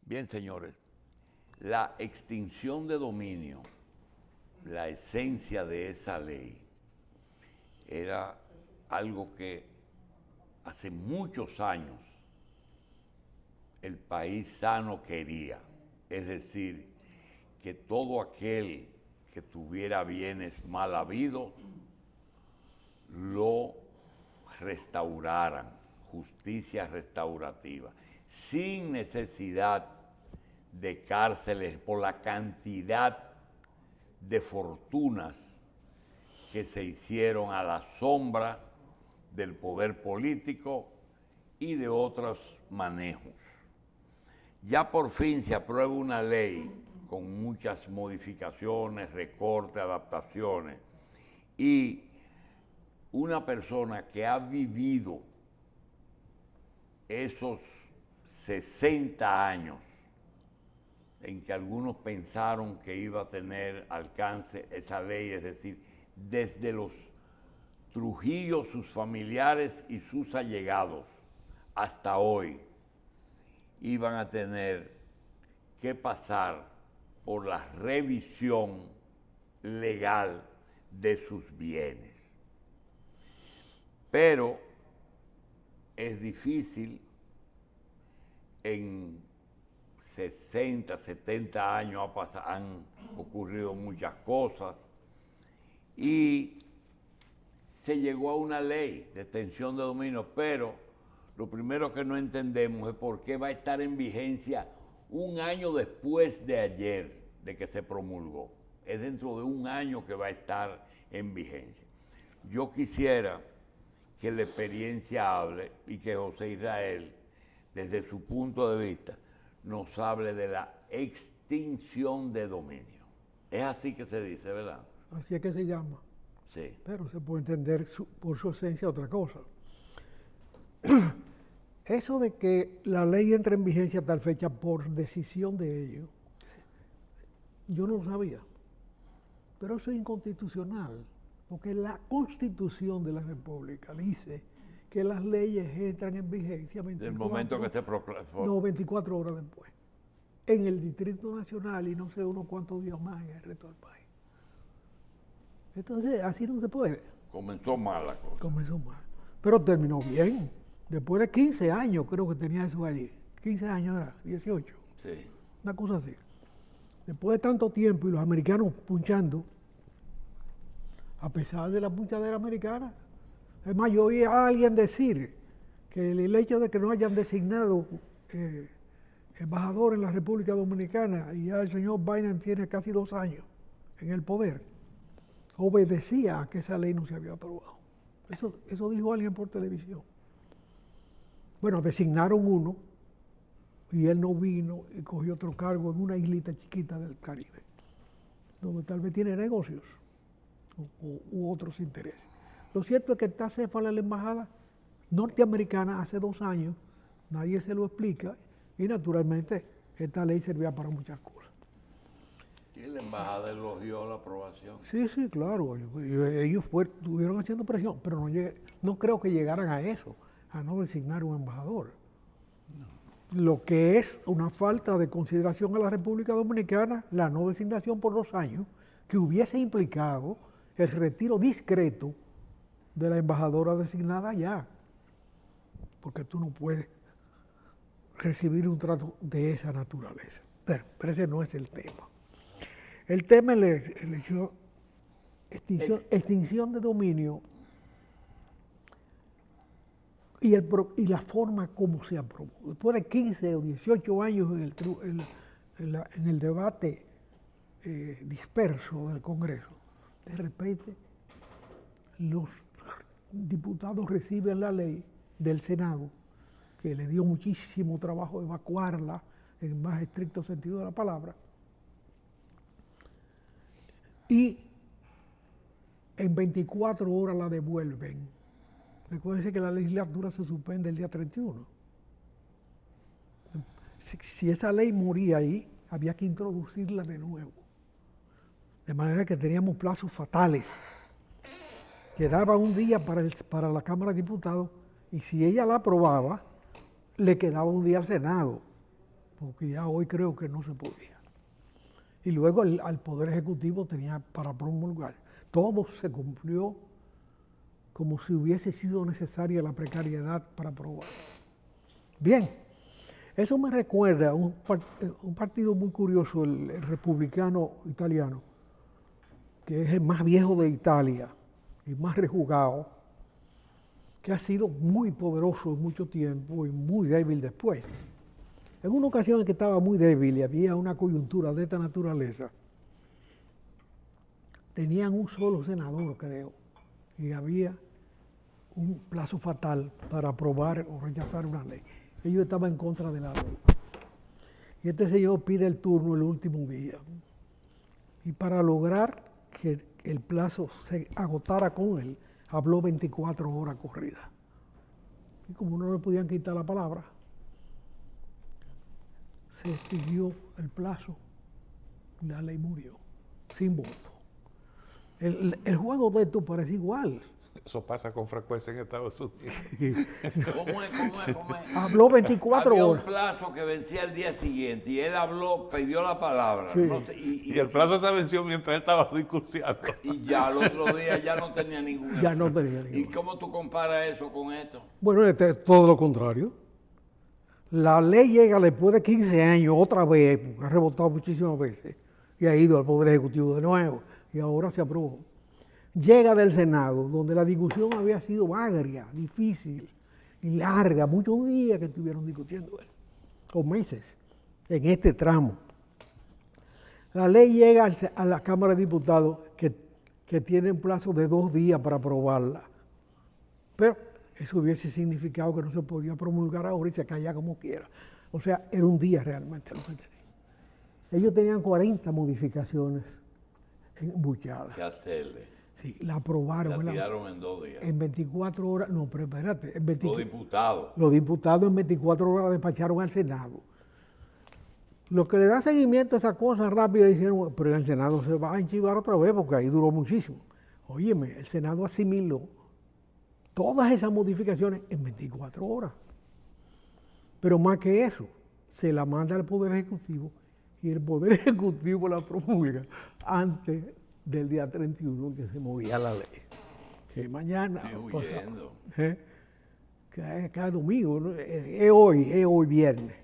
Bien, señores, la extinción de dominio, la esencia de esa ley, era algo que hace muchos años el país sano quería. Es decir, que todo aquel que tuviera bienes mal habidos lo restauraran, justicia restaurativa, sin necesidad de cárceles por la cantidad de fortunas que se hicieron a la sombra del poder político y de otros manejos. Ya por fin se aprueba una ley con muchas modificaciones, recortes, adaptaciones, y una persona que ha vivido esos 60 años en que algunos pensaron que iba a tener alcance esa ley, es decir, desde los Trujillo, sus familiares y sus allegados, hasta hoy, iban a tener que pasar por la revisión legal de sus bienes. Pero es difícil en 60, 70 años han ocurrido muchas cosas y se llegó a una ley de extinción de dominio, pero lo primero que no entendemos es por qué va a estar en vigencia un año después de ayer, de que se promulgó. Es dentro de un año que va a estar en vigencia. Yo quisiera que la experiencia hable y que José Israel, desde su punto de vista, nos hable de la extinción de dominio. Es así que se dice, ¿verdad? Así es que se llama. Sí. Pero se puede entender por su esencia otra cosa. Eso de que la ley entra en vigencia a tal fecha por decisión de ellos, yo no lo sabía. Pero eso es inconstitucional, porque la Constitución de la República dice que las leyes entran en vigencia 24 horas después, en el Distrito Nacional y no sé unos cuantos días más en el resto del país. Entonces, así no se puede. Comenzó mal la cosa. Comenzó mal, pero terminó bien. Después de 15 años creo que tenía eso ahí. 15 años era, 18. Sí. Una cosa así. Después de tanto tiempo y los americanos punchando, a pesar de la punchadera americana, es más, yo oí a alguien decir que el hecho de que no hayan designado embajador en la República Dominicana, y ya el señor Biden tiene casi 2 años en el poder, obedecía a que esa ley no se había aprobado. Eso dijo alguien por televisión. Bueno, designaron uno y él no vino y cogió otro cargo en una islita chiquita del Caribe, donde tal vez tiene negocios u otros intereses. Lo cierto es que está céfala en la embajada norteamericana hace 2 años, nadie se lo explica y naturalmente esta ley servía para muchas cosas. ¿Y la embajada elogió la aprobación? Sí, claro, ellos estuvieron haciendo presión, pero no creo que llegaran a eso, a no designar un embajador. No. Lo que es una falta de consideración a la República Dominicana, la no designación por 2 años, que hubiese implicado el retiro discreto de la embajadora designada allá, porque tú no puedes recibir un trato de esa naturaleza. Pero ese no es el tema. El tema es extinción de dominio y la forma como se aprobó. Después de 15 o 18 años en el debate disperso del Congreso, de repente los diputados reciben la ley del Senado, que le dio muchísimo trabajo evacuarla en el más estricto sentido de la palabra, y en 24 horas la devuelven. Recuérdense que la legislatura se suspende el día 31. Si esa ley moría ahí, había que introducirla de nuevo. De manera que teníamos plazos fatales. Quedaba un día para la Cámara de Diputados y si ella la aprobaba, le quedaba un día al Senado. porque ya hoy creo que no se podía. Y luego al Poder Ejecutivo tenía para promulgar. Todo se cumplió como si hubiese sido necesaria la precariedad para aprobar. Bien, eso me recuerda a un partido muy curioso, el republicano italiano, que es el más viejo de Italia y más rejugado, que ha sido muy poderoso en mucho tiempo y muy débil después. En una ocasión en que estaba muy débil y había una coyuntura de esta naturaleza, tenían un solo senador, creo, y había un plazo fatal para aprobar o rechazar una ley. Ellos estaban en contra de la ley. Y este señor pide el turno el último día. Y para lograr que el plazo se agotara con él, habló 24 horas corridas. Y como no le podían quitar la palabra, se extinguió el plazo y la ley murió, sin voto. El juego de esto parece igual. Eso pasa con frecuencia en Estados Unidos. ¿Cómo es? Habló 24 Había horas. un plazo que vencía el día siguiente y él habló, pidió la palabra. Sí. No sé, Y el plazo se venció mientras él estaba discursiando. y ya al otro día ya no tenía ningún Ya no efecto. tenía ningún. ¿Y cómo tú comparas eso con esto? Bueno, es todo lo contrario. La ley llega después de 15 años otra vez, porque ha rebotado muchísimas veces, y ha ido al Poder Ejecutivo de nuevo, y ahora se aprobó. Llega del Senado, donde la discusión había sido agria, difícil y larga, muchos días que estuvieron discutiendo, o meses, en este tramo. La ley llega a la Cámara de Diputados, que tiene un plazo de 2 días para aprobarla. Pero eso hubiese significado que no se podía promulgar ahora y se caía como quiera. O sea, era un día realmente lo que tenían. Ellos tenían 40 modificaciones embuchadas. ¿Qué hacerle? Sí, la aprobaron. La tiraron en 2 días. En 24 horas, no, pero espérate. Los diputados. Los diputados en 24 horas despacharon al Senado. Los que le dan seguimiento a esa cosa rápido dijeron, pero el Senado se va a enchivar otra vez porque ahí duró muchísimo. Óyeme, el Senado asimiló todas esas modificaciones en 24 horas. Pero más que eso, se la manda al Poder Ejecutivo y el Poder Ejecutivo la promulga antes del día 31 que se movía la ley. Que mañana... Estoy huyendo. Que es domingo, ¿no? Es hoy viernes,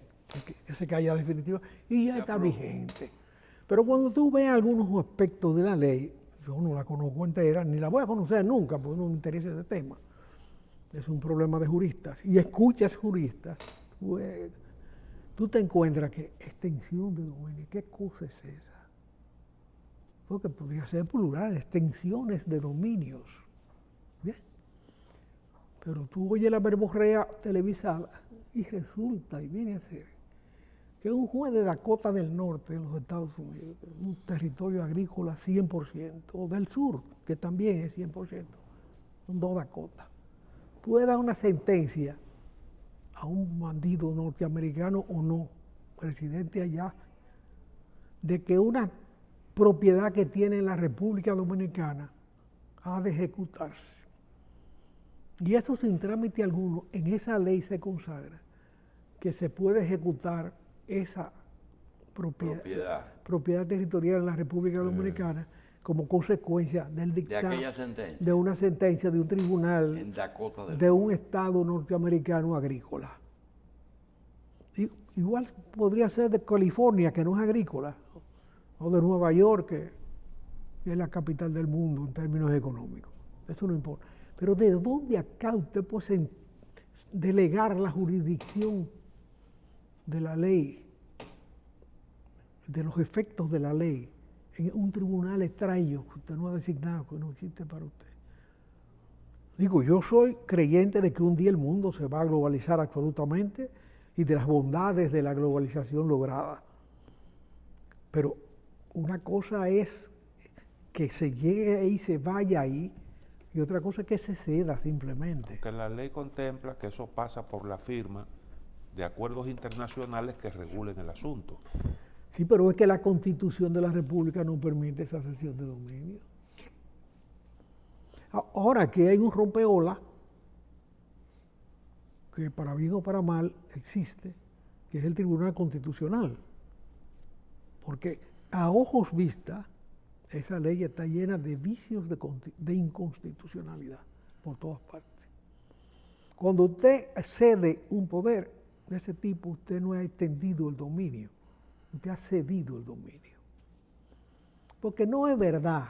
que se caía definitiva y ya está vigente. Pero cuando tú ves algunos aspectos de la ley, yo no la conozco entera, ni la voy a conocer nunca, porque no me interesa ese tema. Es un problema de juristas. Y escuchas juristas, tú te encuentras que extensión de dominio, ¿qué cosa es esa? Porque podría ser plural, extensiones de dominios. ¿Bien? Pero tú oyes la verborrea televisada y resulta, y viene a ser, que un juez de Dakota del Norte, de los Estados Unidos, un territorio agrícola 100%, o del sur, que también es 100%, son 2 Dakotas, puede dar una sentencia a un bandido norteamericano o no, residente allá, de que una propiedad que tiene en la República Dominicana ha de ejecutarse. Y eso sin trámite alguno, en esa ley se consagra que se puede ejecutar esa propiedad territorial en la República Dominicana como consecuencia del dictamen de una sentencia de un tribunal en Dakota de un estado norteamericano agrícola. Igual podría ser de California, que no es agrícola, o de Nueva York, que es la capital del mundo en términos económicos. Eso no importa. Pero ¿de dónde acá usted puede delegar la jurisdicción de la ley, de los efectos de la ley, en un tribunal extraño que usted no ha designado, que no existe para usted? Digo, yo soy creyente de que un día el mundo se va a globalizar absolutamente y de las bondades de la globalización lograda. Pero una cosa es que se llegue ahí, se vaya ahí, y otra cosa es que se ceda simplemente. Que la ley contempla que eso pasa por la firma de acuerdos internacionales que regulen el asunto. Sí, pero es que la Constitución de la República no permite esa cesión de dominio. Ahora que hay un rompeola, que para bien o para mal existe, que es el Tribunal Constitucional. Porque a ojos vistas, esa ley está llena de vicios de inconstitucionalidad por todas partes. Cuando usted cede un poder de ese tipo, usted no ha extendido el dominio, usted ha cedido el dominio. Porque no es verdad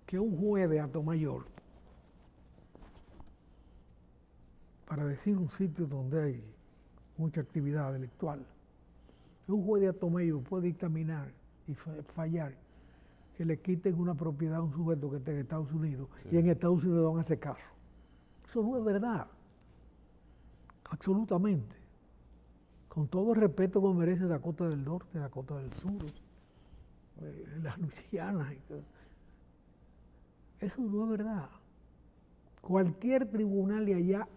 que un juez de alto mayor, para decir un sitio donde hay mucha actividad intelectual, un juez de alto mayor puede dictaminar y fallar que le quiten una propiedad a un sujeto que está en Estados Unidos, sí, y en Estados Unidos van a hacer caso. Eso no es verdad. Absolutamente. Con todo el respeto que merece Dakota del Norte, Dakota del Sur, las Luisianas. Eso no es verdad. Cualquier tribunal de allá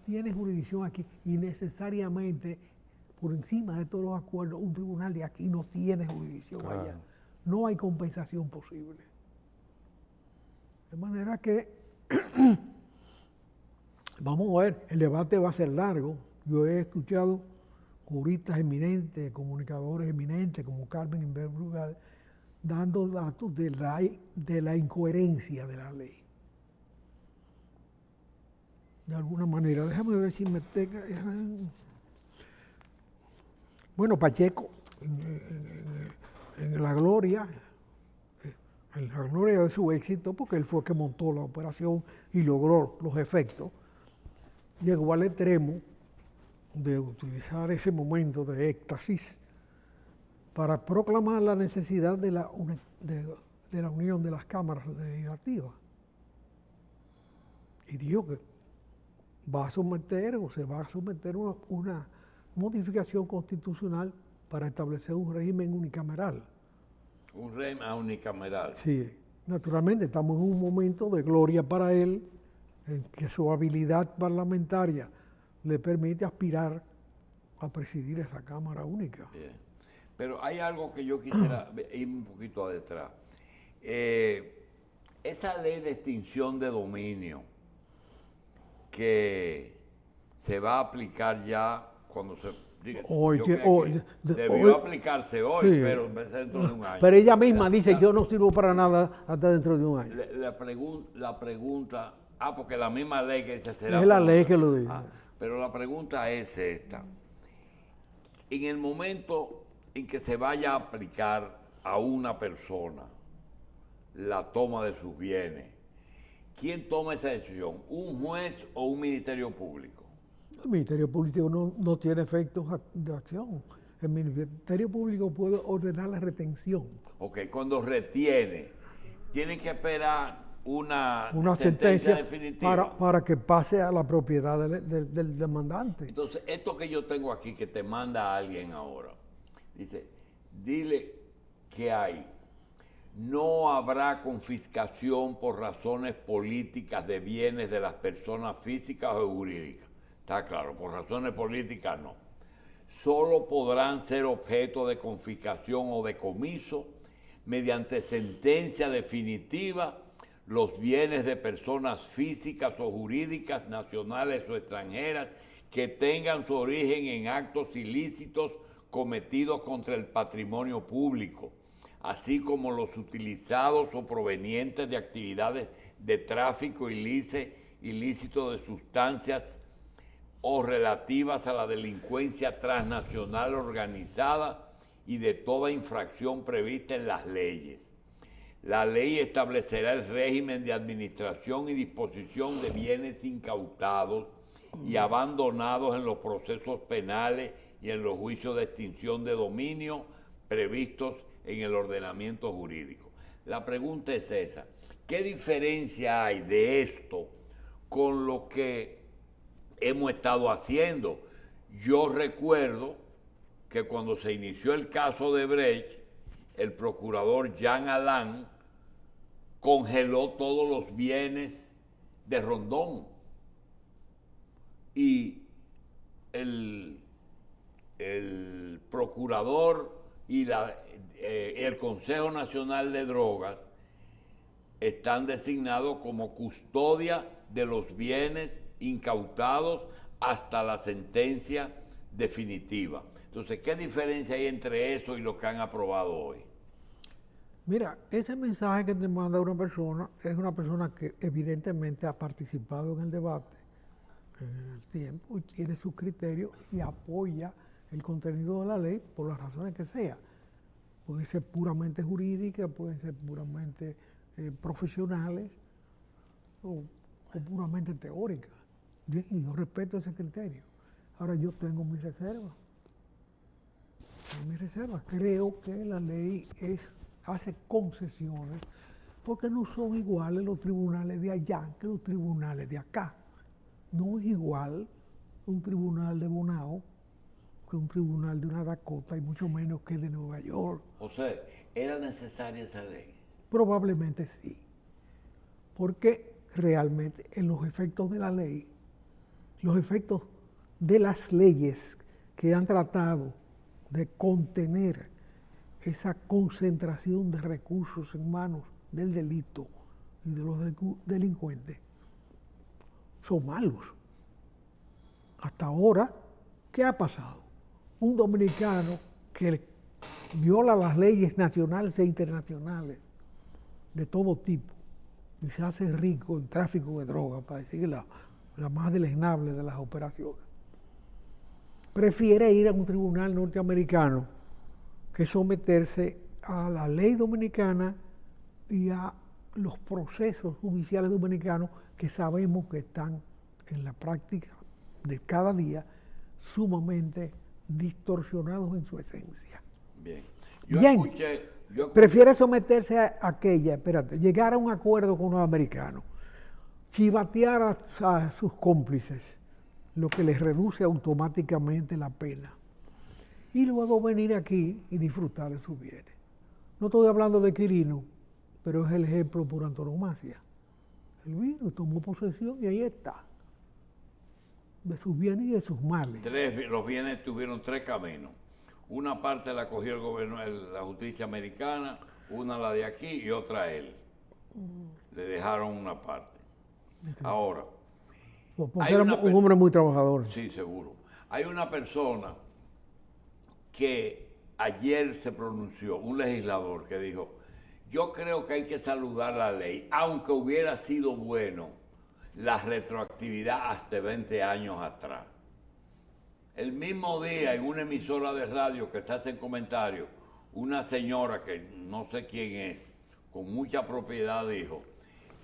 tiene jurisdicción aquí y necesariamente, por encima de todos los acuerdos, un tribunal de aquí no tiene jurisdicción allá. No hay compensación posible. De manera que, vamos a ver, el debate va a ser largo. Yo he escuchado juristas eminentes, comunicadores eminentes como Carmen Inver-Brugal, dando datos de la incoherencia de la ley. De alguna manera, déjame ver si me tenga... Bueno, Pacheco, en la gloria de su éxito, porque él fue el que montó la operación y logró los efectos, llegó al extremo de utilizar ese momento de éxtasis para proclamar la necesidad de la unión de las cámaras legislativas. Y dijo que va a someter o se va a someter una modificación constitucional para establecer un régimen unicameral. Un régimen unicameral. Sí, naturalmente estamos en un momento de gloria para él, en que su habilidad parlamentaria le permite aspirar a presidir esa Cámara Única. Bien. Pero hay algo que yo quisiera ir un poquito atrás. Esa ley de extinción de dominio que se va a aplicar ya cuando se... debió aplicarse hoy, sí, pero dentro de un año. Pero ella misma dice, yo no sirvo para nada hasta dentro de un año. La pregunta... porque la misma ley que se será... Es la ley que lo dice. Pero la pregunta es esta. En el momento en que se vaya a aplicar a una persona la toma de sus bienes, ¿quién toma esa decisión? ¿Un juez o un ministerio público? El Ministerio Público no tiene efectos de acción. El Ministerio Público puede ordenar la retención. Ok, cuando retiene, tienen que esperar una sentencia definitiva para que pase a la propiedad del demandante. Entonces, esto que yo tengo aquí, que te manda a alguien ahora, dice, dile que hay. No habrá confiscación por razones políticas de bienes de las personas físicas o jurídicas. Está claro, por razones políticas no. Solo podrán ser objeto de confiscación o decomiso mediante sentencia definitiva los bienes de personas físicas o jurídicas, nacionales o extranjeras, que tengan su origen en actos ilícitos cometidos contra el patrimonio público, así como los utilizados o provenientes de actividades de tráfico ilícito de sustancias o relativas a la delincuencia transnacional organizada y de toda infracción prevista en las leyes. La ley establecerá el régimen de administración y disposición de bienes incautados y abandonados en los procesos penales y en los juicios de extinción de dominio previstos en el ordenamiento jurídico. La pregunta es esa: ¿qué diferencia hay de esto con lo que hemos estado haciendo? Yo recuerdo que cuando se inició el caso de Brecht, el procurador Jean Alain congeló todos los bienes de Rondón y el procurador y el Consejo Nacional de Drogas están designados como custodia de los bienes incautados hasta la sentencia definitiva. Entonces, ¿qué diferencia hay entre eso y lo que han aprobado hoy? Mira, ese mensaje que te manda una persona es una persona que evidentemente ha participado en el debate en el tiempo y tiene sus criterios y apoya el contenido de la ley por las razones que sea. Pueden ser puramente jurídicas, pueden ser puramente profesionales o puramente teóricas. Y yo respeto ese criterio. Ahora yo tengo mis reservas. Creo que la ley hace concesiones porque no son iguales los tribunales de allá que los tribunales de acá. No es igual un tribunal de Bonao que un tribunal de una Dakota y mucho menos que de Nueva York. O sea, ¿era necesaria esa ley? Probablemente sí, porque realmente en los efectos de la ley, los efectos de las leyes que han tratado de contener esa concentración de recursos en manos del delito y de los delincuentes, son malos. Hasta ahora, ¿qué ha pasado? Un dominicano que viola las leyes nacionales e internacionales de todo tipo y se hace rico en tráfico de drogas, para decir la más deleznable de las operaciones, prefiere ir a un tribunal norteamericano que someterse a la ley dominicana y a los procesos judiciales dominicanos que sabemos que están en la práctica de cada día sumamente distorsionados en su esencia. Bien. Prefiere someterse a aquella, llegar a un acuerdo con los americanos, chivatear a sus cómplices, lo que les reduce automáticamente la pena, y luego venir aquí y disfrutar de sus bienes. No estoy hablando de Quirino, pero es el ejemplo por antonomasia. Él vino y tomó posesión y ahí está, de sus bienes y de sus males. Los bienes tuvieron tres caminos. Una parte la cogió el gobierno, la justicia americana, una la de aquí y otra él. Le dejaron una parte. Sí. Ahora, porque era un hombre muy trabajador. Sí, seguro. Hay una persona que ayer se pronunció, un legislador que dijo, yo creo que hay que saludar la ley, aunque hubiera sido bueno la retroactividad hasta 20 años atrás. El mismo día, en una emisora de radio que se hacen comentarios, una señora que no sé quién es, con mucha propiedad dijo,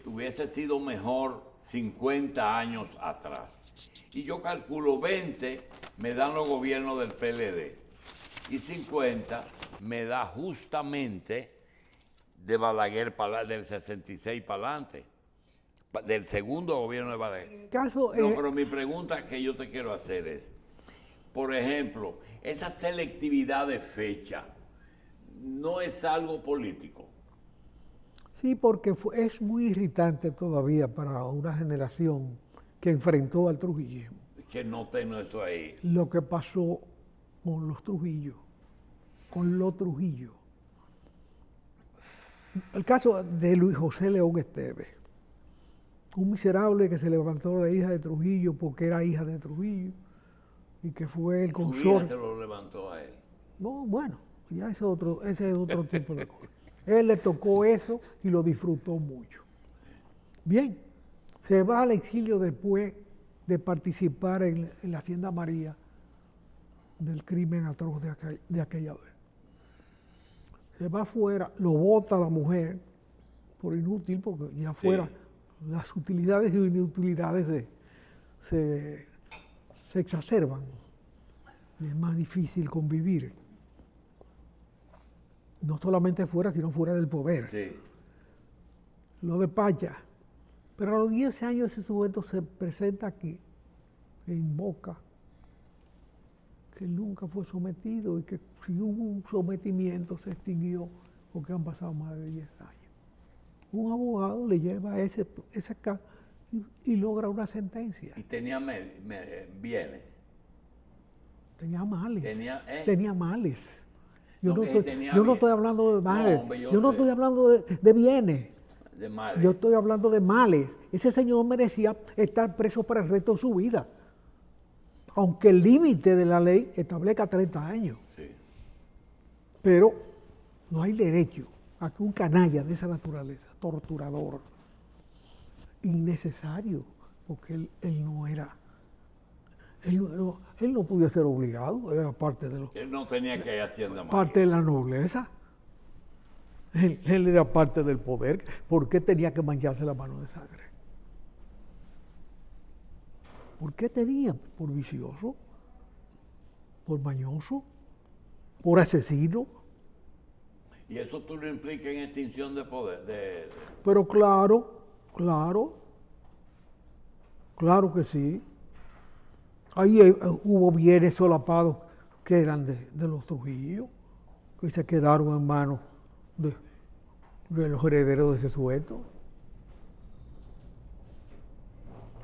hubiese sido mejor 50 años atrás. Y yo calculo 20 me dan los gobiernos del PLD y 50 me da justamente de Balaguer, del 66 para adelante, del segundo gobierno de Balaguer. Pero mi pregunta que yo te quiero hacer es, por ejemplo, esa selectividad de fecha no es algo político. Sí, porque es muy irritante todavía para una generación que enfrentó al trujillismo. Que no tengo esto ahí. Lo que pasó con los Trujillos, con los Trujillo. El caso de Luis José León Esteves, un miserable que se levantó la hija de Trujillo porque era hija de Trujillo y que fue el consorte. ¿Su hija se lo levantó a él? No, bueno, ya ese es otro tipo de cosa. Él le tocó eso y lo disfrutó mucho. Bien, se va al exilio después de participar en la Hacienda María del crimen atroz de aquella vez. Se va afuera, lo bota la mujer por inútil, porque ya afuera las utilidades y inutilidades se exacerban. Y es más difícil convivir. No solamente fuera, sino fuera del poder. Sí. Lo despacha. Pero a los 10 años ese sujeto se presenta aquí e invoca que nunca fue sometido y que si hubo un sometimiento se extinguió porque han pasado más de 10 años. Un abogado le lleva ese caso y logra una sentencia. ¿Y tenía bienes? Tenía males. Tenía males. Yo no estoy hablando de males. No, hombre, yo no estoy hablando de bienes. De males. Yo estoy hablando de males. Ese señor merecía estar preso para el resto de su vida. aunque el límite de la ley establezca 30 años. Sí. Pero no hay derecho a que un canalla de esa naturaleza, torturador, innecesario, porque él no era, él no podía ser obligado, era parte de Él no tenía que ir a Hacienda María. parte de la nobleza. Él era parte del poder. ¿Por qué tenía que mancharse la mano de sangre? ¿Por qué tenía? ¿Por vicioso? ¿Por mañoso? ¿Por asesino? Y eso tú lo implicas en extinción de poder. Pero claro que sí. Ahí hubo bienes solapados que eran de los Trujillo, que se quedaron en manos de los herederos de ese sujeto.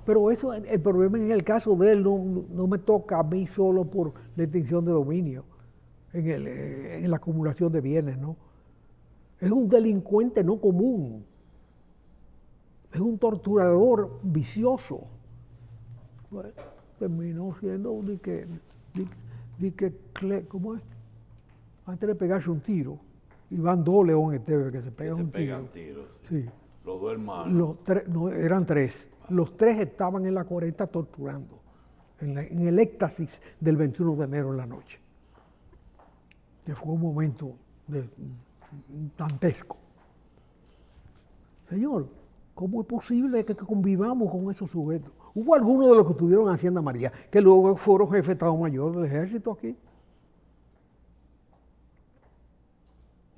Pero eso, el problema en el caso de él no me toca a mí solo por la extinción de dominio, en la acumulación de bienes, ¿no? Es un delincuente no común, es un torturador vicioso. Bueno, terminó siendo ¿cómo es? Antes de pegarse un tiro, Iván Do León Esteve, que se pega un tiro. Tiros. Sí. Los dos hermanos. No, eran tres. Los tres estaban en la 40 torturando, en el éxtasis del 21 de enero en la noche. Que fue un momento dantesco. Señor, ¿cómo es posible que convivamos con esos sujetos? Hubo algunos de los que estuvieron en Hacienda María, que luego fueron jefe de Estado Mayor del Ejército aquí.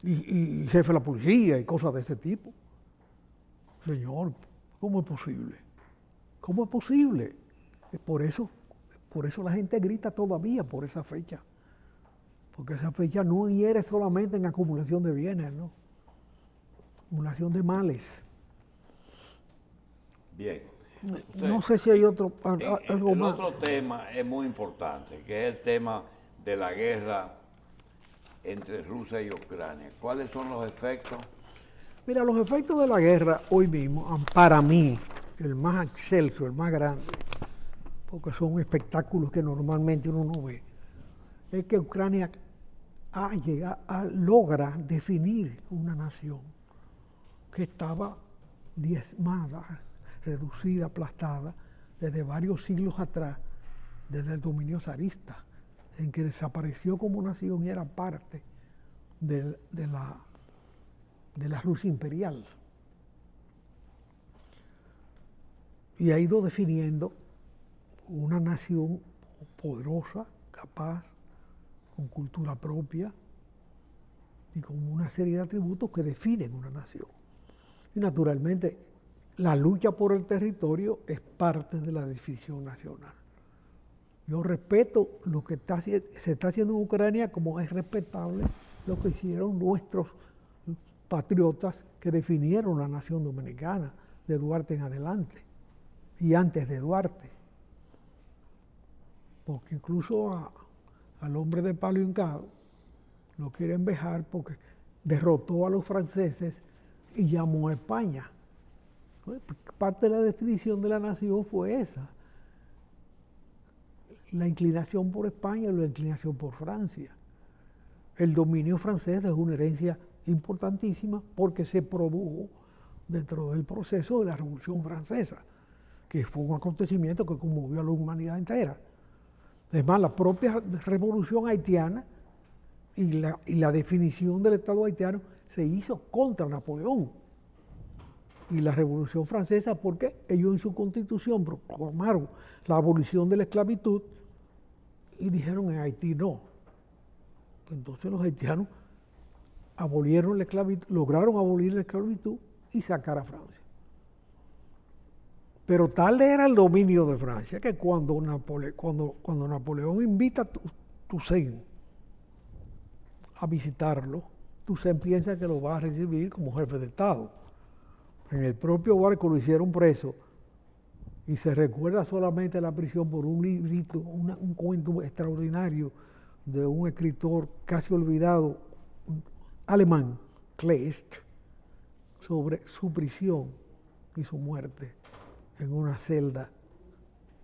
Y jefe de la policía y cosas de ese tipo. Señor, ¿cómo es posible? ¿Cómo es posible? Por eso la gente grita todavía por esa fecha. Porque esa fecha no hiere solamente en acumulación de bienes, ¿no? Acumulación de males. Bien. No sé si hay algo El más. otro tema es muy importante, que es el tema de la guerra entre Rusia y Ucrania. ¿Cuáles son los efectos? Mira, los efectos de la guerra hoy mismo, para mí, el más excelso, el más grande, porque son espectáculos que normalmente uno no ve, es que Ucrania logra definir una nación que estaba diezmada, reducida, aplastada, desde varios siglos atrás, desde el dominio zarista, en que desapareció como nación y era parte de la Rusia imperial. Y ha ido definiendo una nación poderosa, capaz, con cultura propia y con una serie de atributos que definen una nación. Y naturalmente, la lucha por el territorio es parte de la definición nacional. Yo respeto lo que se está haciendo en Ucrania, como es respetable lo que hicieron nuestros patriotas que definieron la nación dominicana de Duarte en adelante y antes de Duarte. Porque incluso al hombre de palo hincado lo quieren vejar porque derrotó a los franceses y llamó a España. Parte de la definición de la nación fue esa. La inclinación por España y la inclinación por Francia. El dominio francés es una herencia importantísima porque se produjo dentro del proceso de la Revolución Francesa, que fue un acontecimiento que conmovió a la humanidad entera. Además, la propia Revolución haitiana y la definición del Estado haitiano se hizo contra Napoleón. Y la Revolución Francesa, porque ellos en su constitución proclamaron la abolición de la esclavitud y dijeron en Haití no. Entonces los haitianos abolieron la esclavitud, lograron abolir la esclavitud y sacar a Francia. Pero tal era el dominio de Francia que cuando Napoleón invita a Toussaint a visitarlo, Toussaint piensa que lo va a recibir como jefe de Estado. En el propio barco lo hicieron preso y se recuerda solamente la prisión por un librito, un cuento extraordinario de un escritor casi olvidado alemán, Kleist, sobre su prisión y su muerte en una celda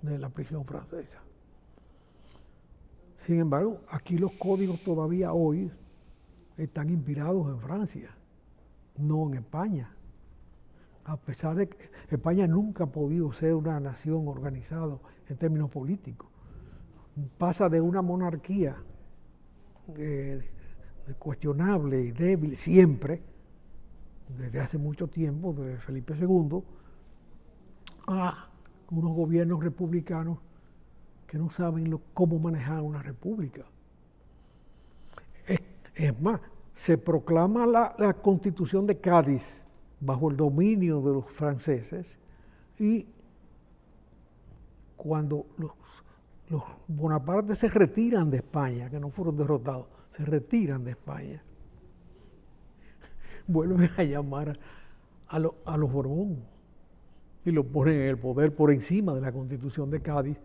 de la prisión francesa. Sin embargo, aquí los códigos todavía hoy están inspirados en Francia, no en España. A pesar de que España nunca ha podido ser una nación organizada en términos políticos. Pasa de una monarquía cuestionable y débil siempre, desde hace mucho tiempo, de Felipe II, a unos gobiernos republicanos que no saben cómo manejar una república. Es más, se proclama la Constitución de Cádiz bajo el dominio de los franceses, y cuando los Bonaparte se retiran de España, que no fueron derrotados, se retiran de España, vuelven a llamar a los Borbón y los ponen en el poder por encima de la Constitución de Cádiz,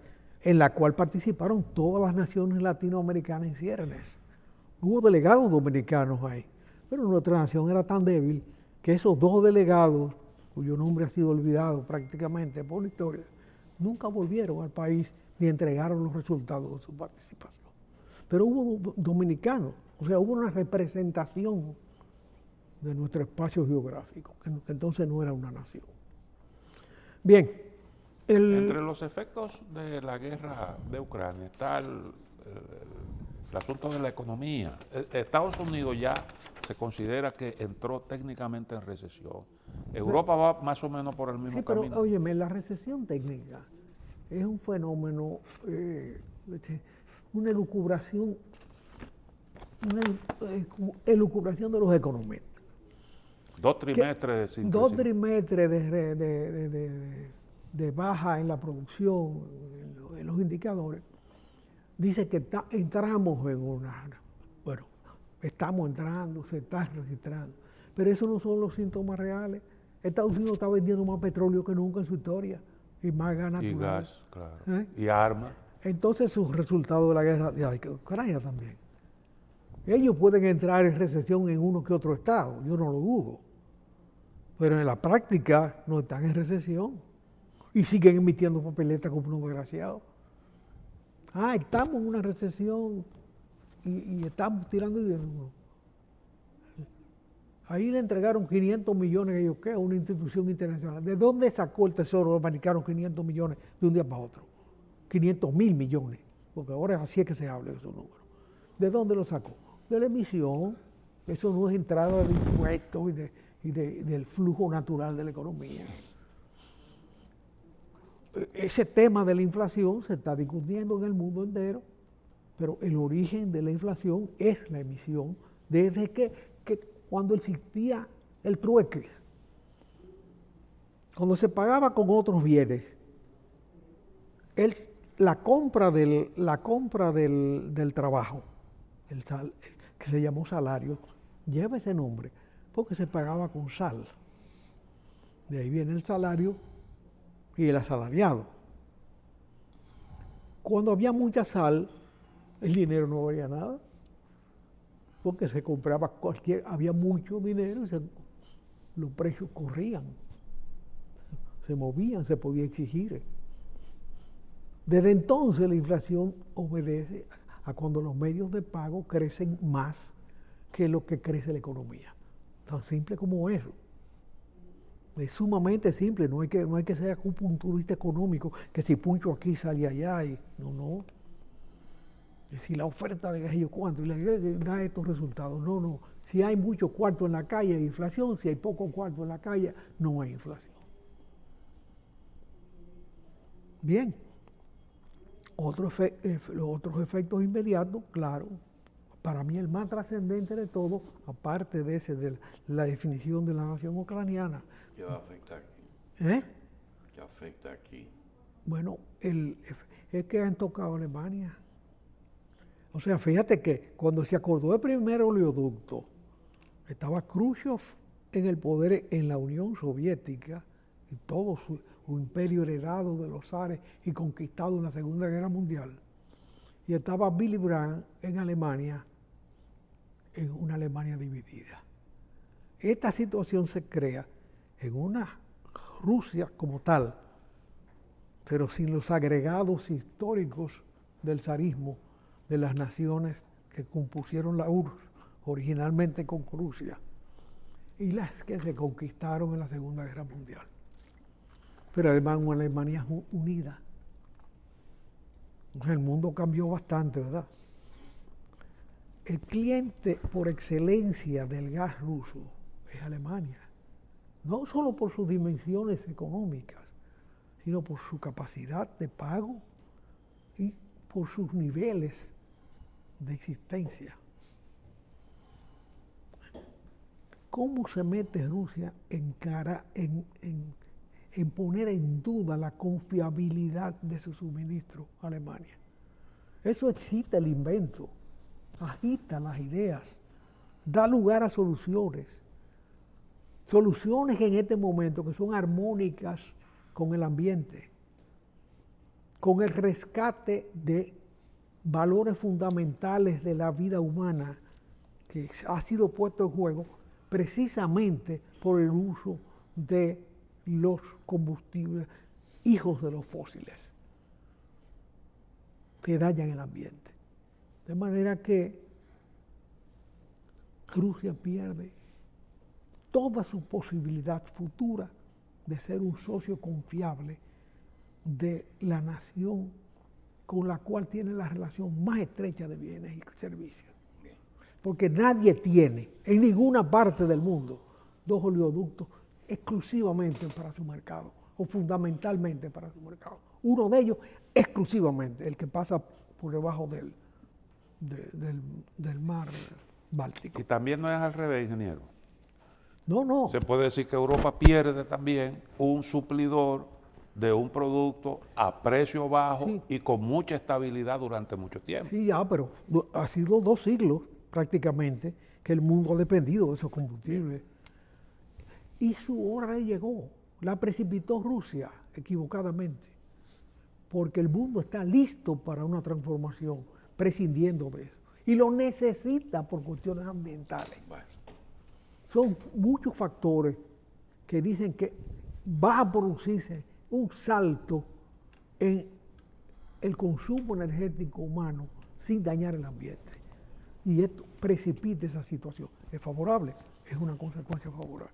en la cual participaron todas las naciones latinoamericanas en ciernes. Hubo delegados dominicanos ahí, pero nuestra nación era tan débil que esos 2 delegados, cuyo nombre ha sido olvidado prácticamente por la historia, nunca volvieron al país ni entregaron los resultados de su participación. Pero hubo dominicanos, o sea, hubo una representación de nuestro espacio geográfico, que entonces no era una nación. Bien. Entre los efectos de la guerra de Ucrania está el asunto de la economía. Estados Unidos ya se considera que entró técnicamente en recesión. Europa va más o menos por el mismo camino. Pero óyeme, la recesión técnica es un fenómeno, una elucubración de los economistas. 2 trimestres sin 2 trimestres de baja en la producción, en los indicadores, dice que entramos en bueno, estamos entrando, se está registrando, pero esos no son los síntomas reales. Estados Unidos está vendiendo más petróleo que nunca en su historia, y más gas natural. Y gas, claro. Y armas. Entonces, sus resultados de la guerra de Ucrania también. Ellos pueden entrar en recesión en uno que otro estado, yo no lo dudo, pero en la práctica no están en recesión y siguen emitiendo papeletas como unos desgraciados. Estamos en una recesión y estamos tirando dinero. Ahí le entregaron 500 millones ellos, ¿qué? A una institución internacional. ¿De dónde sacó el Tesoro americano 500 millones de un día para otro? 500.000 millones, porque ahora así es que se habla de esos números. ¿De dónde lo sacó? De la emisión. Eso no es entrada de impuestos y del flujo natural de la economía. Ese tema de la inflación se está discutiendo en el mundo entero, pero el origen de la inflación es la emisión, desde que cuando existía el trueque, cuando se pagaba con otros bienes, la compra del trabajo, que se llamó salario, lleva ese nombre, porque se pagaba con sal. De ahí viene el salario y el asalariado. Cuando había mucha sal, el dinero no valía nada, porque se compraba había mucho dinero y los precios corrían, se movían, se podía exigir. Desde entonces la inflación obedece a cuando los medios de pago crecen más que lo que crece la economía. Tan simple como eso. Es sumamente simple, no hay que ser acupunturista económico, que si puncho aquí sale allá, no. Si la oferta de aquello cuánto, y da estos resultados, no. Si hay mucho cuarto en la calle hay inflación, si hay poco cuarto en la calle no hay inflación. Bien, los otros efectos inmediatos, claro, para mí el más trascendente de todo, aparte de ese, de la definición de la nación ucraniana. ¿Qué va a afectar aquí? ¿Qué afecta aquí? Bueno, es que han tocado Alemania. O sea, fíjate que cuando se acordó el primer oleoducto, estaba Khrushchev en el poder en la Unión Soviética y todo su imperio heredado de los zares y conquistado en la Segunda Guerra Mundial. Y estaba Willy Brandt en Alemania, en una Alemania dividida. Esta situación se crea en una Rusia como tal, pero sin los agregados históricos del zarismo, de las naciones que compusieron la URSS, originalmente con Rusia, y las que se conquistaron en la Segunda Guerra Mundial. Pero además una Alemania unida. El mundo cambió bastante, ¿verdad? El cliente por excelencia del gas ruso es Alemania, no solo por sus dimensiones económicas, sino por su capacidad de pago y por sus niveles de existencia. ¿Cómo se mete Rusia en poner en duda la confiabilidad de su suministro a Alemania? Eso excita el invento, agita las ideas, da lugar a soluciones. Soluciones que en este momento que son armónicas con el ambiente, con el rescate de valores fundamentales de la vida humana que ha sido puesto en juego precisamente por el uso de los combustibles hijos de los fósiles que dañan el ambiente. De manera que Rusia pierde toda su posibilidad futura de ser un socio confiable de la nación con la cual tiene la relación más estrecha de bienes y servicios. Porque nadie tiene en ninguna parte del mundo dos oleoductos exclusivamente para su mercado o fundamentalmente para su mercado. Uno de ellos exclusivamente, el que pasa por debajo del mar Báltico. Y también no es al revés, ingeniero. No. Se puede decir que Europa pierde también un suplidor de un producto a precio bajo y con mucha estabilidad durante mucho tiempo. Sí, ya, pero ha sido 2 siglos prácticamente que el mundo ha dependido de esos combustibles. Y su hora llegó, la precipitó Rusia equivocadamente, porque el mundo está listo para una transformación, prescindiendo de eso. Y lo necesita por cuestiones ambientales. Son muchos factores que dicen que va a producirse un salto en el consumo energético humano sin dañar el ambiente. Y esto precipita esa situación. ¿Es favorable? Es una consecuencia favorable.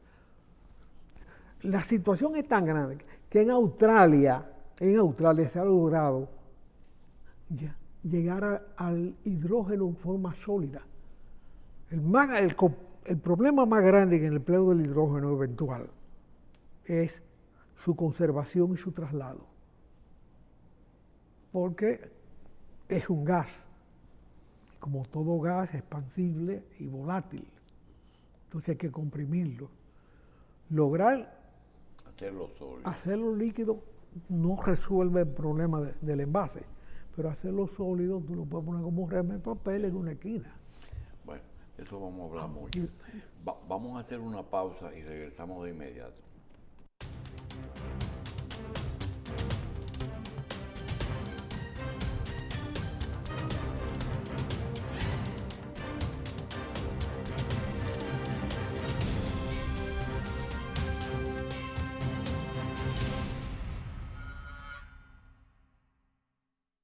La situación es tan grande que en Australia se ha logrado llegar al hidrógeno en forma sólida. El problema más grande en el empleo del hidrógeno eventual es su conservación y su traslado. Porque es un gas. Como todo gas, expansible y volátil. Entonces hay que comprimirlo. Lograr hacerlo líquido no resuelve el problema del envase, pero hacerlo sólido tú lo puedes poner como rema de papel en una esquina. Bueno, eso vamos a hablar mucho. Vamos a hacer una pausa y regresamos de inmediato.